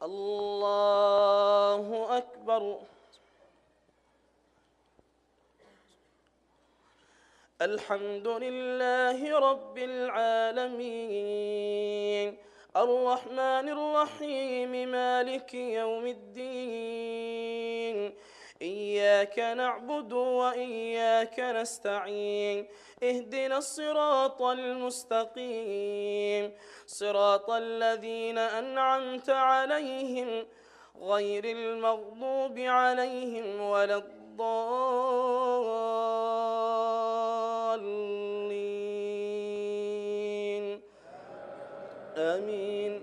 الله أكبر. الحمد لله رب العالمين الرحمن الرحيم مالك يوم الدين إياك نعبد وإياك نستعين اهدنا الصراط المستقيم صراط الذين أنعمت عليهم غير المغضوب عليهم ولا الضالين آمين.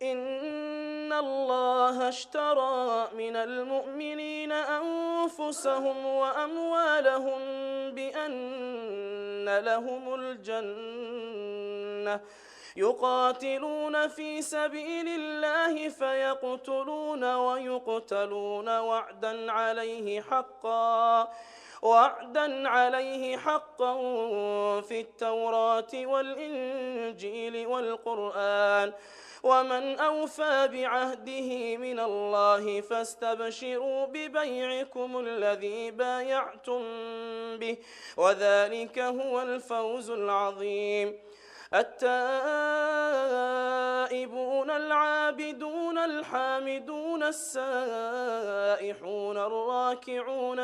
إن الله اشترى من المؤمنين أنفسهم وأموالهم بأن لهم الجنة يقاتلون في سبيل الله فيقتلون ويقتلون وعدا عليه حقا في التوراة والإنجيل والقرآن ومن أوفى بعهده من الله فاستبشروا ببيعكم الذي بايعتم به وذلك هو الفوز العظيم. التائبون العابدون الحامدون السائحون الراكعون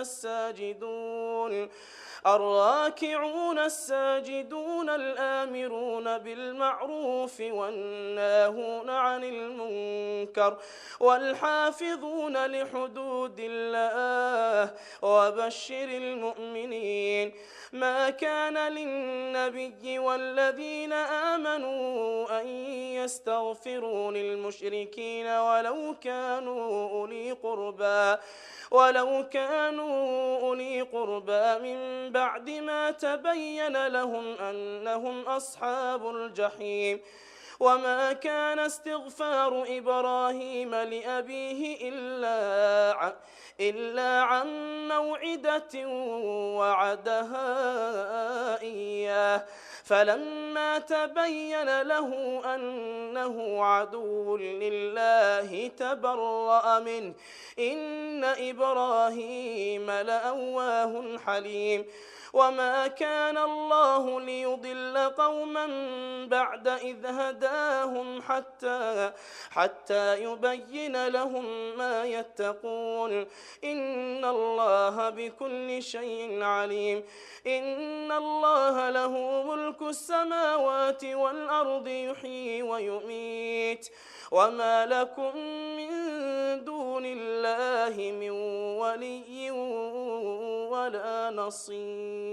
الساجدون الآمرون بالمعروف والناهون عن المنكر والحافظون لحدود الله وبشر المؤمنين. ما كان للنبي والذين آمنوا أن يستغفروا للمشركين ولو كانوا أولي قربى من بعد ما تبين لهم أنهم أصحاب الجحيم. وما كان استغفار إبراهيم لأبيه إلا عن موعدة وعدها إياه فلما تبين له أنه عدو لله تبرأ منه إن إبراهيم لأواه حليم. وما كان الله ليضل قوما بعد إذ هداهم حتى يبين لهم ما يتقون إن الله بكل شيء عليم. إن الله له ملك السماوات والأرض يحيي ويميت وما لكم من دون الله من ولي ولا نصير.